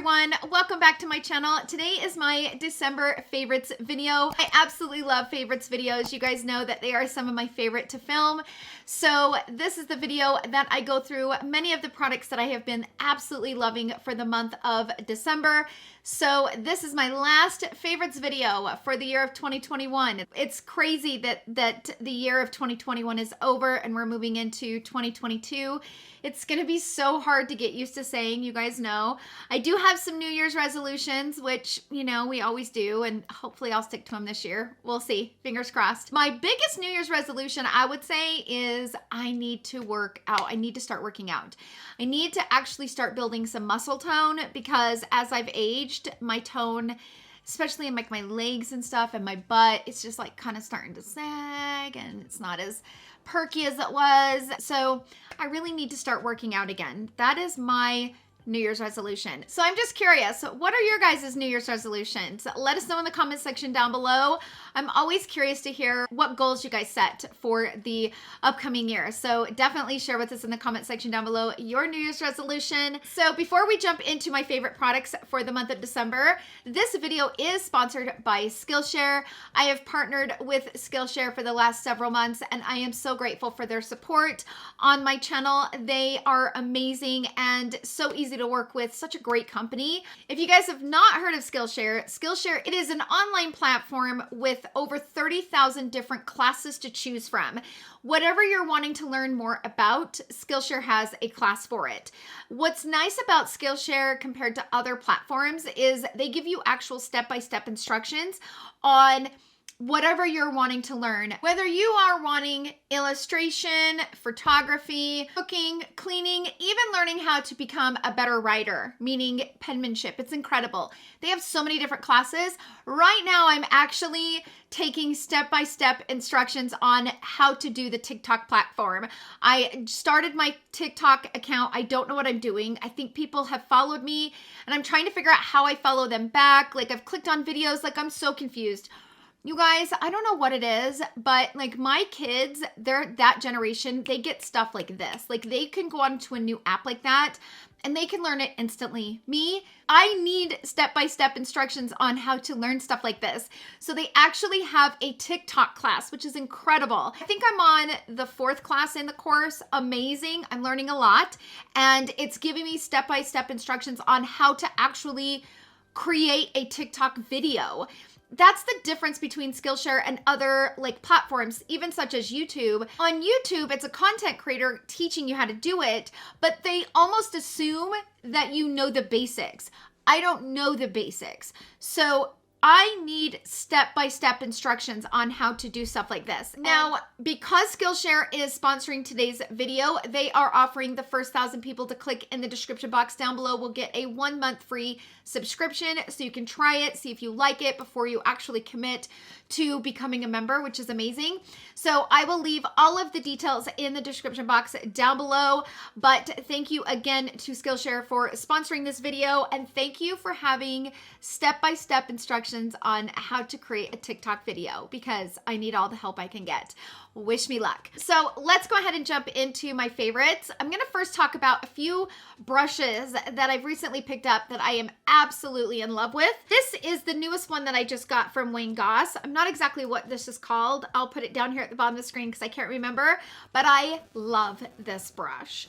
everyone, welcome back to my channel. Today is my December favorites video. I absolutely love favorites videos. You guys know that they are some of my favorite to film. So this is the video that I go through many of the products that I have been absolutely loving for the month of December. So this is my last favorites video for the year of 2021. It's crazy that the year of 2021 is over and we're moving into 2022. It's going to be so hard to get used to saying, you guys know. I do have some New Year's resolutions, which, you know, we always do, and hopefully I'll stick to them this year. We'll see. Fingers crossed. My biggest New Year's resolution, I would say, is I need to work out. I need to start working out. I need to actually start building some muscle tone because as I've aged, my tone, especially in like my legs and stuff and my butt, it's just like kind of starting to sag and it's not as perky as it was. So I really need to start working out again. That is my New Year's resolution. So I'm just curious, what are your guys' New Year's resolutions? Let us know in the comment section down below. I'm always curious to hear what goals you guys set for the upcoming year. So definitely share with us in the comment section down below your New Year's resolution. So before we jump into my favorite products for the month of December, this video is sponsored by Skillshare. I have partnered with Skillshare for the last several months and I am so grateful for their support on my channel. They are amazing and so easy to work with, such a great company. If you guys have not heard of Skillshare, it is an online platform with over 30,000 different classes to choose from. Whatever you're wanting to learn more about, Skillshare has a class for it. What's nice about Skillshare compared to other platforms is they give you actual step-by-step instructions on whatever you're wanting to learn. Whether you are wanting illustration, photography, cooking, cleaning, even learning how to become a better writer, meaning penmanship. It's incredible. They have so many different classes. Right now, I'm actually taking step-by-step instructions on how to do the TikTok platform. I started my TikTok account. I don't know what I'm doing. I think people have followed me and I'm trying to figure out how I follow them back. Like I've clicked on videos, like I'm so confused. You guys, I don't know what it is, but like my kids, they're that generation, they get stuff like this. Like they can go onto a new app like that and they can learn it instantly. Me, I need step-by-step instructions on how to learn stuff like this. So they actually have a TikTok class, which is incredible. I think I'm on the 4th class in the course. Amazing. I'm learning a lot. And it's giving me step-by-step instructions on how to actually create a TikTok video. That's the difference between Skillshare and other like platforms, even such as YouTube. On YouTube, it's a content creator teaching you how to do it, but they almost assume that you know the basics. I don't know the basics. So I need step-by-step instructions on how to do stuff like this. Now, because Skillshare is sponsoring today's video, they are offering the first 1,000 people to click in the description box down below will get a 1-month free subscription so you can try it, see if you like it before you actually commit to becoming a member, which is amazing. So I will leave all of the details in the description box down below, but thank you again to Skillshare for sponsoring this video and thank you for having step-by-step instructions on how to create a TikTok video because I need all the help I can get. Wish me luck. So let's go ahead and jump into my favorites. I'm going to first talk about a few brushes that I've recently picked up that I am absolutely in love with. This is the newest one that I just got from Goss. I'm not exactly what this is called. I'll put it down here at the bottom of the screen because I can't remember, but I love this brush.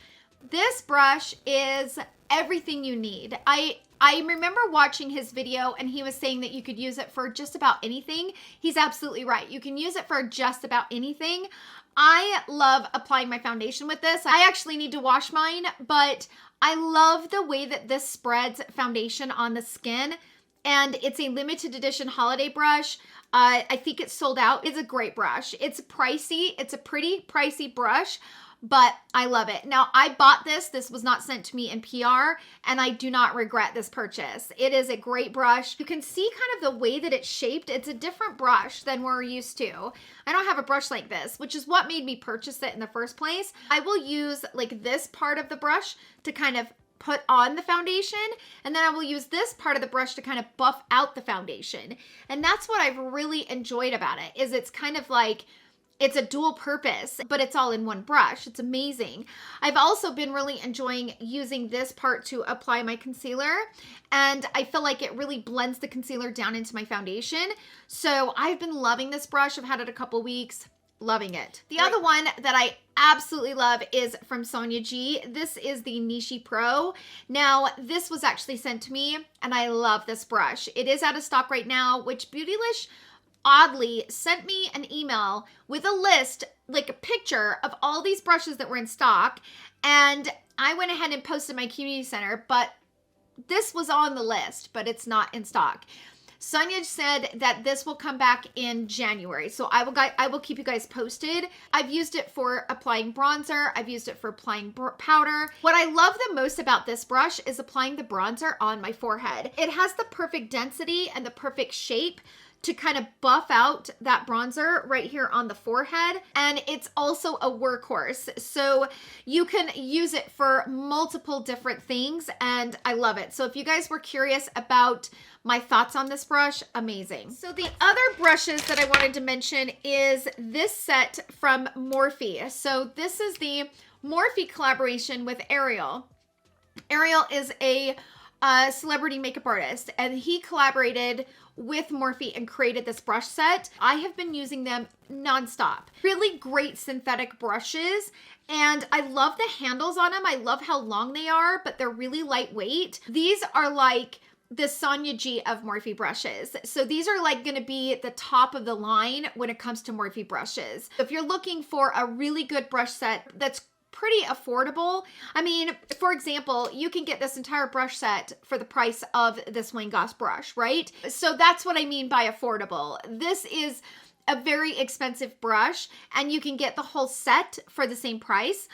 This brush is everything you need. I remember watching his video and he was saying that you could use it for just about anything. He's absolutely right. You can use it for just about anything. I love applying my foundation with this. I actually need to wash mine, but I love the way that this spreads foundation on the skin. And it's a limited edition holiday brush. I think it's sold out. It's a great brush. It's pricey. It's a pretty pricey brush, but I love it. Now, I bought this. This was not sent to me in PR, and I do not regret this purchase. It is a great brush. You can see kind of the way that it's shaped. It's a different brush than we're used to. I don't have a brush like this, which is what made me purchase it in the first place. I will use like this part of the brush to kind of put on the foundation, and then I will use this part of the brush to kind of buff out the foundation. And that's what I've really enjoyed about it, is it's kind of like It's a dual purpose, but it's all in one brush. It's amazing. I've also been really enjoying using this part to apply my concealer, and I feel like it really blends the concealer down into my foundation. So I've been loving this brush. I've had it a couple weeks. Loving it. The other one that I absolutely love is from Sonia G. This is the Nishi Pro. Now, this was actually sent to me, and I love this brush. It is out of stock right now, which Beautylish oddly sent me an email with a list, like a picture of all these brushes that were in stock, and I went ahead and posted my community center, but this was on the list, but it's not in stock. Sonia said that this will come back in January, so I will keep you guys posted. I've used it for applying bronzer. I've used it for applying powder. What I love the most about this brush is applying the bronzer on my forehead. It has the perfect density and the perfect shape to kind of buff out that bronzer right here on the forehead. And it's also a workhorse, so you can use it for multiple different things, and I love it. So if you guys were curious about my thoughts on this brush, amazing. So the other brushes that I wanted to mention is this set from Morphe. So this is the Morphe collaboration with Ariel. Ariel is a celebrity makeup artist, and he collaborated with Morphe and created this brush set. I have been using them nonstop. Really great synthetic brushes, and I love the handles on them. I love how long they are, but they're really lightweight. These are like the Sonia G of Morphe brushes. So these are like gonna be at the top of the line when it comes to Morphe brushes. If you're looking for a really good brush set that's pretty affordable. I mean, for example, you can get this entire brush set for the price of this Goss brush, right? So that's what I mean by affordable. This is a very expensive brush, and you can get the whole set for the same price.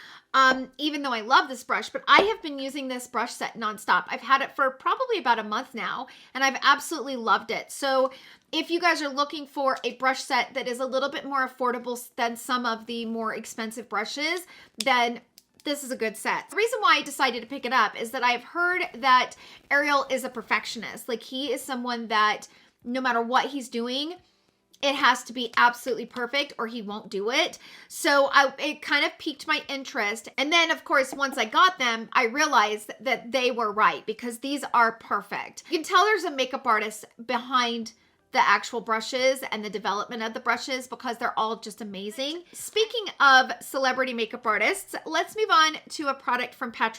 Even though I love this brush, but I have been using this brush set nonstop. I've had it for probably about a month now, and I've absolutely loved it. So if you guys are looking for a brush set that is a little bit more affordable than some of the more expensive brushes, then this is a good set. The reason why I decided to pick it up is that I've heard that Ariel is a perfectionist. Like, he is someone that no matter what he's doing, it has to be absolutely perfect or he won't do it. So it kind of piqued my interest. And then, of course, once I got them, I realized that they were right, because these are perfect. You can tell there's a makeup artist behind the actual brushes and the development of the brushes, because they're all just amazing. Speaking of celebrity makeup artists, let's move on to a product from Tarte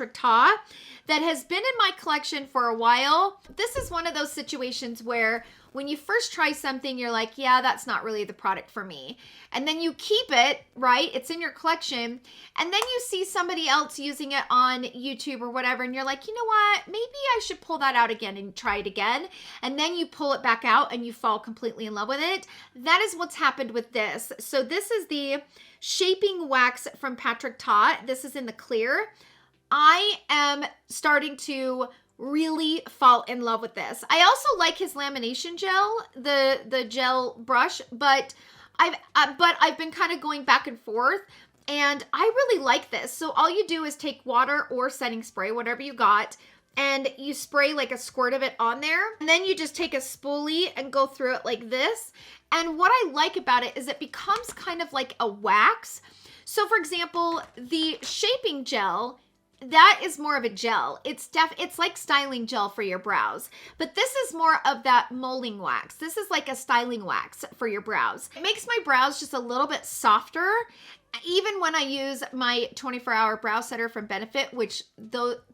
that has been in my collection for a while. This is one of those situations where when you first try something, you're like, yeah, that's not really the product for me. And then you keep it, right? It's in your collection. And then you see somebody else using it on YouTube or whatever, and you're like, you know what? Maybe I should pull that out again and try it again. And then you pull it back out and you fall completely in love with it. That is what's happened with this. So this is the Shaping Wax from Tarte. This is in the clear. I am starting to really fall in love with this. I also like his lamination gel, the gel brush, but I've been kind of going back and forth, and I really like this. So all you do is take water or setting spray, whatever you got, and you spray like a squirt of it on there, and then you just take a spoolie and go through it like this. And what I like about it is it becomes kind of like a wax. So for example, the shaping gel, that is more of a gel. It's like styling gel for your brows, but this is more of that molding wax. This is like a styling wax for your brows. It makes my brows just a little bit softer, even when I use my 24-hour brow setter from Benefit, which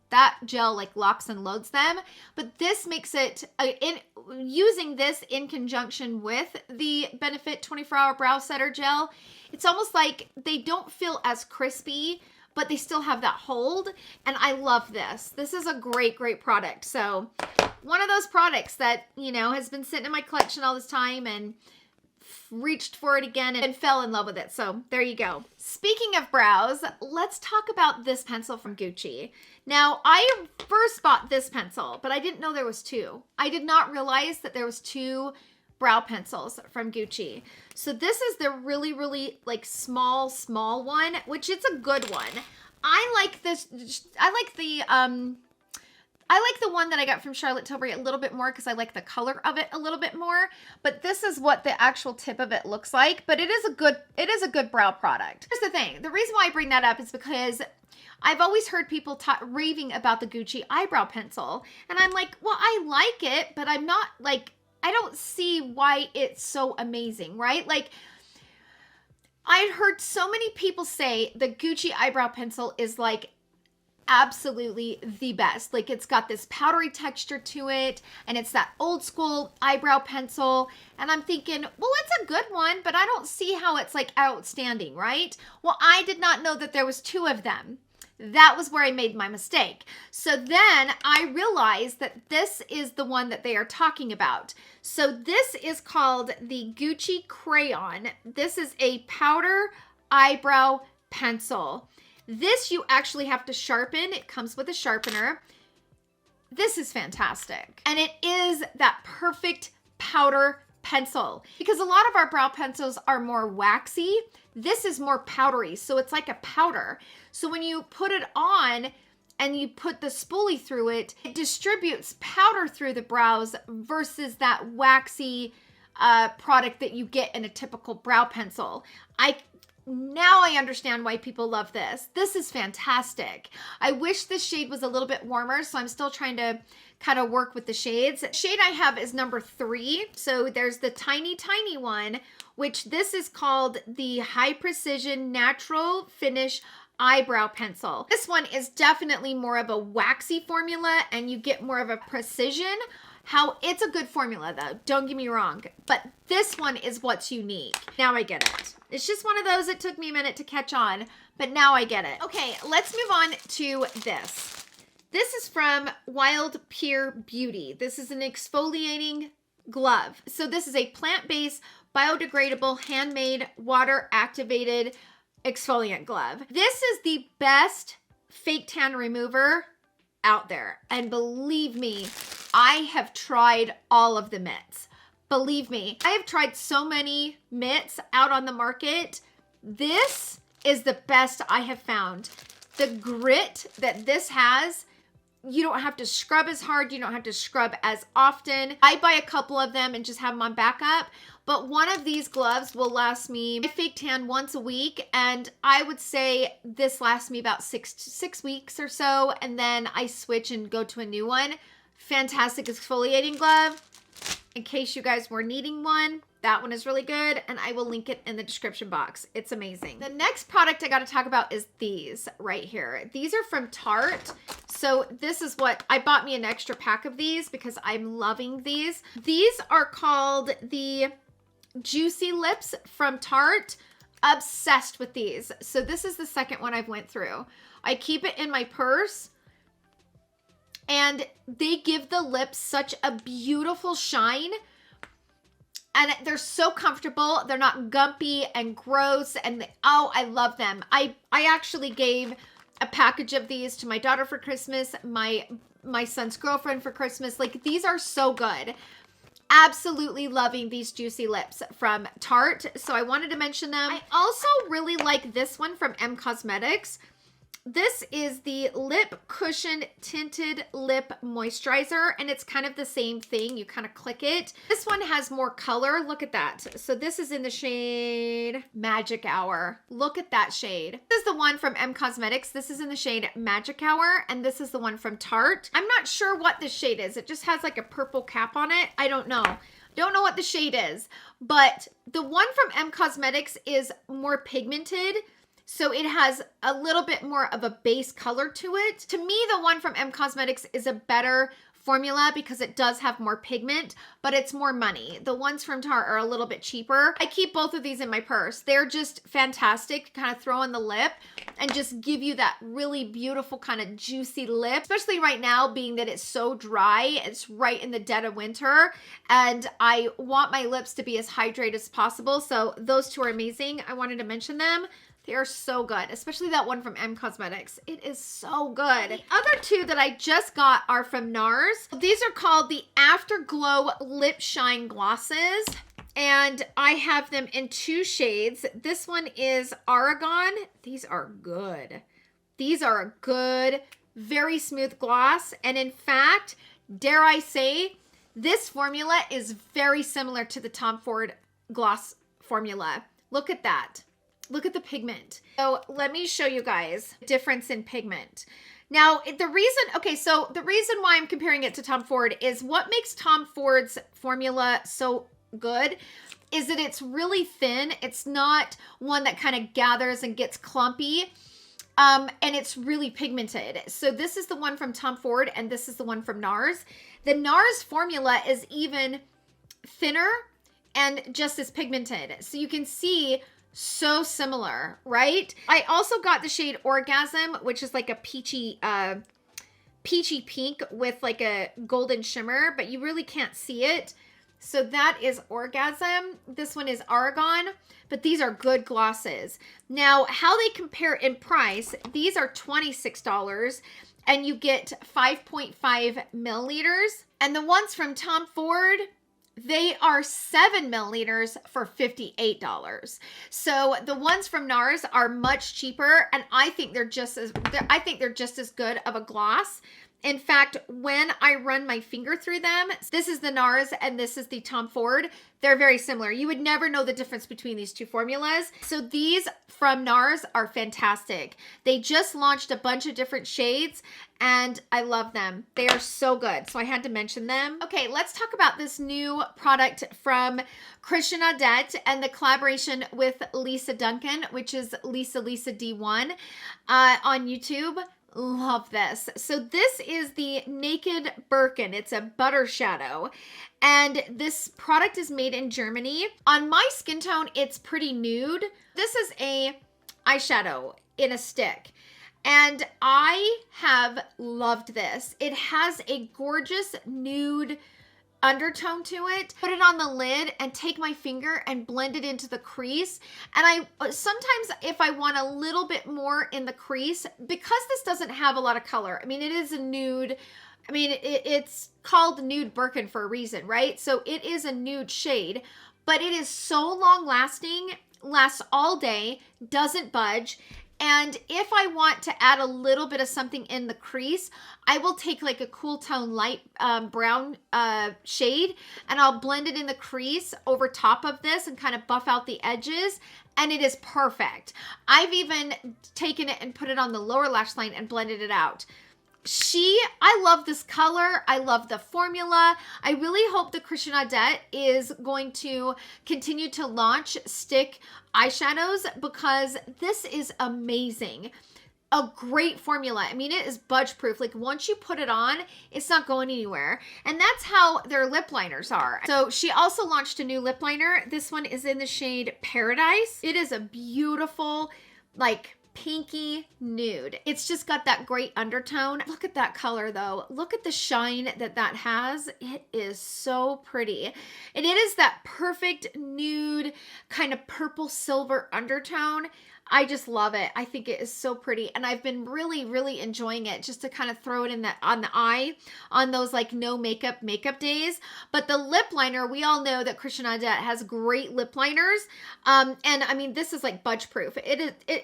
that gel like locks and loads them. But this makes it, using this in conjunction with the Benefit 24-hour brow setter gel, it's almost like they don't feel as crispy, but they still have that hold, and I love this. This is a great, great product. So one of those products that, you know, has been sitting in my collection all this time, and reached for it again and fell in love with it. So there you go. Speaking of brows, let's talk about this pencil from Gucci. Now, I first bought this pencil, but I didn't know there was two. I did not realize that there was two brow pencils from Gucci. So this is the really, really like small one, which it's a good one. I like this. I like the one that I got from Charlotte Tilbury a little bit more because I like the color of it a little bit more. But this is what the actual tip of it looks like. But it is a good brow product. Here's the thing. The reason why I bring that up is because I've always heard people raving about the Gucci eyebrow pencil. And I'm like, well, I like it, but I'm not like, I don't see why it's so amazing, right? Like, I'd heard so many people say the Gucci eyebrow pencil is like absolutely the best. Like, it's got this powdery texture to it, and it's that old school eyebrow pencil. And I'm thinking, well, it's a good one, but I don't see how it's like outstanding, right? Well, I did not know that there was two of them. That was where I made my mistake. So then I realized that this is the one that they are talking about. So this is called the Gucci Crayon. This is a powder eyebrow pencil. This you actually have to sharpen. It comes with a sharpener. This is fantastic. And it is that perfect powder pencil, because a lot of our brow pencils are more waxy. This is more powdery, so it's like a powder. So when you put it on and you put the spoolie through it, it distributes powder through the brows versus that waxy product that you get in a typical brow pencil. Now I understand why people love this. This is fantastic. I wish this shade was a little bit warmer, so I'm still trying to kind of work with the shades. The shade I have is number 3. So there's the tiny one, which this is called the High Precision Natural Finish Eyebrow Pencil. This one is definitely more of a waxy formula, and you get more of a precision. It's a good formula though, don't get me wrong, but this one is what's unique. Now I get it. It's just one of those that took me a minute to catch on, but now I get it. Okay, let's move on to this. This is from Wild Pier Beauty. This is an exfoliating glove. So this is a plant-based, biodegradable, handmade, water-activated exfoliant glove. This is the best fake tan remover out there. And believe me, I have tried all of the mitts. Believe me, I have tried so many mitts out on the market. This is the best I have found. The grit that this has, you don't have to scrub as hard. You don't have to scrub as often. I buy a couple of them and just have them on backup. But one of these gloves will last me, I fake tan once a week. And I would say this lasts me about six weeks or so. And then I switch and go to a new one. Fantastic exfoliating glove. In case you guys were needing one, that one is really good, and I will link it in the description box. It's amazing. The next product I got to talk about is these right here. These are from Tarte. So this is what, I bought me an extra pack of these because I'm loving these. These are called the Juicy Lips from Tarte. Obsessed with these. So this is the second one I've went through. I keep it in my purse. And they give the lips such a beautiful shine. And they're so comfortable. They're not gumpy and gross. And oh, I love them. I actually gave a package of these to my daughter for Christmas, my son's girlfriend for Christmas. Like, these are so good. Absolutely loving these Juicy Lips from Tarte. So I wanted to mention them. I also really like this one from M Cosmetics. This is the Lip Cushion Tinted Lip Moisturizer, and it's kind of the same thing. You kind of click it. This one has more color. Look at that. So this is in the shade Magic Hour. Look at that shade. This is the one from M Cosmetics. This is in the shade Magic Hour, and this is the one from Tarte. I'm not sure what this shade is. It just has like a purple cap on it. I don't know. Don't know what the shade is, but the one from M Cosmetics is more pigmented. So it has a little bit more of a base color to it. To me, the one from M Cosmetics is a better formula because it does have more pigment, but it's more money. The ones from Tarte are a little bit cheaper. I keep both of these in my purse. They're just fantastic to kind of throw on the lip and just give you that really beautiful kind of juicy lip, especially right now being that it's so dry. It's right in the dead of winter, and I want my lips to be as hydrated as possible. So those two are amazing. I wanted to mention them. They are so good, especially that one from M Cosmetics. It is so good. The other two that I just got are from Nars. These are called the Afterglow Lip Shine Glosses, and I have them in 2 shades. This one is Aragon. These are good. These are a good, very smooth gloss, and in fact, dare I say, this formula is very similar to the Tom Ford gloss formula. Look at that. Look at the pigment. So let me show you guys the difference in pigment. Now, the reason why I'm comparing it to Tom Ford is what makes Tom Ford's formula so good is that it's really thin. It's not one that kind of gathers and gets clumpy. And it's really pigmented. So this is the one from Tom Ford and this is the one from Nars. The Nars formula is even thinner and just as pigmented. So you can see so similar, right? I also got the shade Orgasm, which is like a peachy pink with like a golden shimmer, but you really can't see it. So that is Orgasm. This one is Argon, but these are good glosses. Now, how they compare in price, these are $26 and you get 5.5 milliliters. And the ones from Tom Ford, they are 7 milliliters for $58. So the ones from Nars are much cheaper, and I think they're just as good of a gloss. In fact, when I run my finger through them, this is the Nars and this is the Tom Ford. They're very similar. You would never know the difference between these two formulas. So these from Nars are fantastic. They just launched a bunch of different shades and I love them. They are so good. So I had to mention them. Okay, let's talk about this new product from Christian Audette and the collaboration with Lisa Duncan, which is Lisa D1 on YouTube. Love this. So this is the Naked Birkin. It's a butter shadow. And this product is made in Germany. On my skin tone, it's pretty nude. This is a eyeshadow in a stick. And I have loved this. It has a gorgeous nude undertone to it. Put it on the lid and take my finger and blend it into the crease. And I sometimes, if I want a little bit more in the crease, because this doesn't have a lot of color, I mean, it is a nude, I mean, it's called Nude Birkin for a reason, right? So it is a nude shade, but it is so long lasting, lasts all day, doesn't budge. And if I want to add a little bit of something in the crease, I will take like a cool tone light brown shade and I'll blend it in the crease over top of this and kind of buff out the edges. And it is perfect. I've even taken it and put it on the lower lash line and blended it out. I love this color. I love the formula. I really hope that Christian Audette is going to continue to launch stick eyeshadows because this is amazing. A great formula. I mean, it is budge proof. Like once you put it on, it's not going anywhere. And that's how their lip liners are. So she also launched a new lip liner. This one is in the shade Paradise. It is a beautiful, like, pinky nude. It's just got that great undertone. Look at that color though. Look at the shine that has. It is so pretty. And it is that perfect nude kind of purple silver undertone. I just love it. I think it is so pretty. And I've been really, really enjoying it just to kind of throw it in on the eye on those like no makeup days. But the lip liner, we all know that Christian Audette has great lip liners. And I mean, this is like budge proof.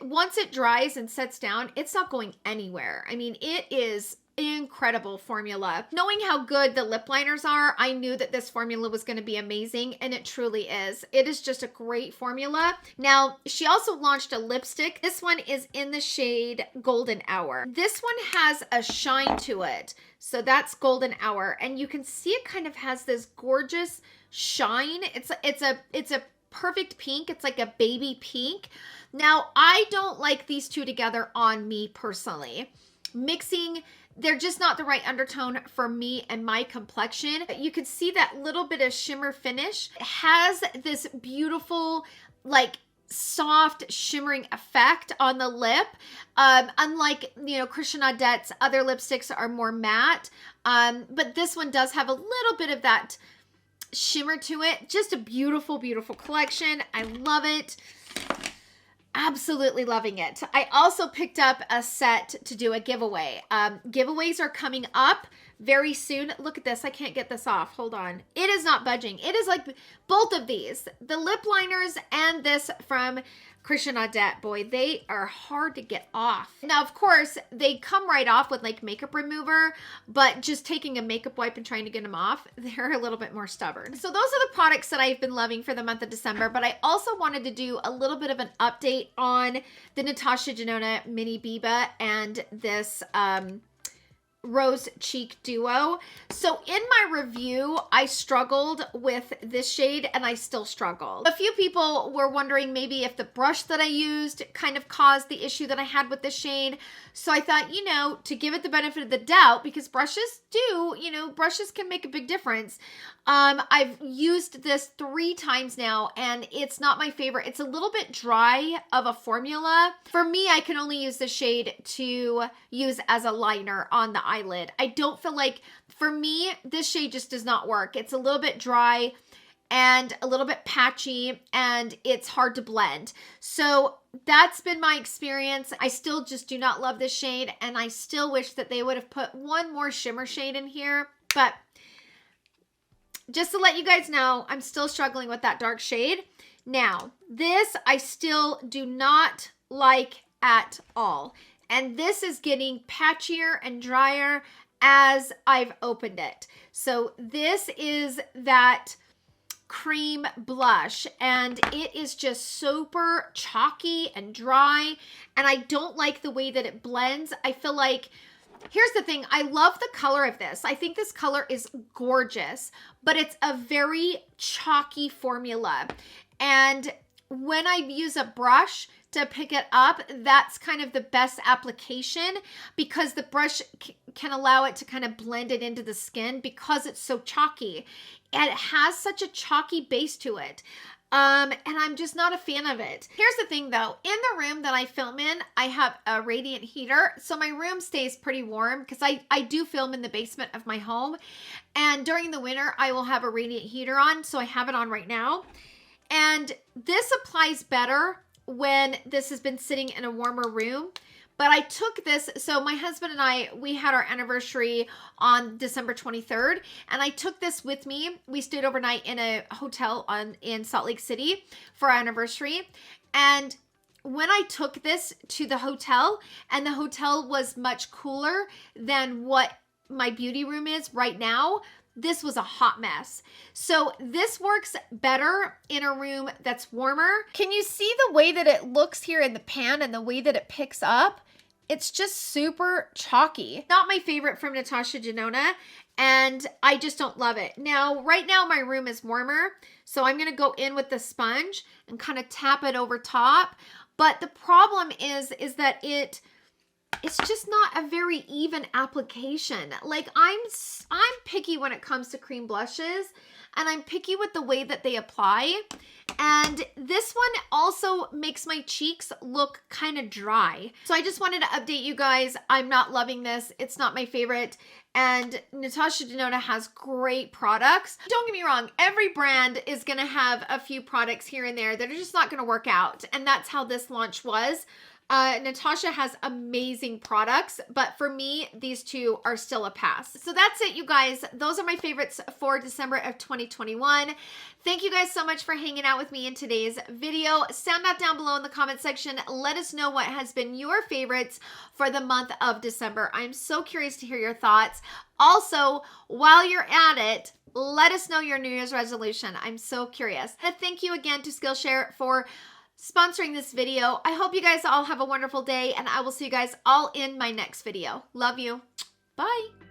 Once it dries and sets down, it's not going anywhere. I mean, it is incredible formula. Knowing how good the lip liners are, I knew that this formula was going to be amazing, and it truly is. It is just a great formula. Now, she also launched a lipstick. This one is in the shade Golden Hour. This one has a shine to it. So that's Golden Hour, and you can see it kind of has this gorgeous shine. It's a perfect pink. It's like a baby pink. Now, I don't like these two together on me personally. Mixing, they're just not the right undertone for me and my complexion. You can see that little bit of shimmer finish. It has this beautiful, like, soft shimmering effect on the lip. Unlike, Christian Audette's other lipsticks are more matte. But this one does have a little bit of that shimmer to it. Just a beautiful, beautiful collection. I love it. Absolutely loving it. I also picked up a set to do a giveaway. Giveaways are coming up very soon. Look at this. I can't get this off. Hold on. It is not budging. It is like both of these, the lip liners and this from Christian Audette. Boy, they are hard to get off. Now, of course, they come right off with like makeup remover, but just taking a makeup wipe and trying to get them off, they're a little bit more stubborn. So those are the products that I've been loving for the month of December, but I also wanted to do a little bit of an update on the Natasha Denona Mini Biba and this Rose Cheek Duo. So in my review, I struggled with this shade and I still struggle. A few people were wondering maybe if the brush that I used kind of caused the issue that I had with this shade. So I thought, you know, to give it the benefit of the doubt, because brushes do, you know, brushes can make a big difference. I've used this 3 times now and it's not my favorite. It's a little bit dry of a formula. For me, I can only use this shade to use as a liner on the eyelid. I don't feel like, for me, this shade just does not work. It's a little bit dry and a little bit patchy and it's hard to blend. So that's been my experience. I still just do not love this shade and I still wish that they would have put one more shimmer shade in here. But just to let you guys know, I'm still struggling with that dark shade. Now, this I still do not like at all. And this is getting patchier and drier as I've opened it. So this is that cream blush and it is just super chalky and dry and I don't like the way that it blends. I feel like, here's the thing, I love the color of this. I think this color is gorgeous, but it's a very chalky formula. And when I use a brush to pick it up, that's kind of the best application because the brush can allow it to kind of blend it into the skin because it's so chalky. And it has such a chalky base to it. And I'm just not a fan of it. Here's the thing though, in the room that I film in, I have a radiant heater. So my room stays pretty warm because I do film in the basement of my home. And during the winter, I will have a radiant heater on. So I have it on right now. And this applies better when this has been sitting in a warmer room. But I took this, so my husband and I, we had our anniversary on December 23rd, and I took this with me. We stayed overnight in a hotel in Salt Lake City for our anniversary. And when I took this to the hotel, and the hotel was much cooler than what my beauty room is right now, this was a hot mess. So this works better in a room that's warmer. Can you see the way that it looks here in the pan and the way that it picks up? It's just super chalky. Not my favorite from Natasha Denona, and I just don't love it. Now, right now my room is warmer, so I'm gonna go in with the sponge and kind of tap it over top. But the problem is that it's just not a very even application. Like I'm picky when it comes to cream blushes, and I'm picky with the way that they apply. And this one also makes my cheeks look kind of dry. So I just wanted to update you guys. I'm not loving this. It's not my favorite. And Natasha Denona has great products. Don't get me wrong, every brand is gonna have a few products here and there that are just not gonna work out. And that's how this launch was. Natasha has amazing products, but for me, these two are still a pass. So that's it, you guys. Those are my favorites for December of 2021. Thank you guys so much for hanging out with me in today's video. Sound that down below in the comment section. Let us know what has been your favorites for the month of December. I'm so curious to hear your thoughts. Also, while you're at it, let us know your New Year's resolution. I'm so curious. And thank you again to Skillshare for sponsoring this video. I hope you guys all have a wonderful day, and I will see you guys all in my next video. Love you. Bye.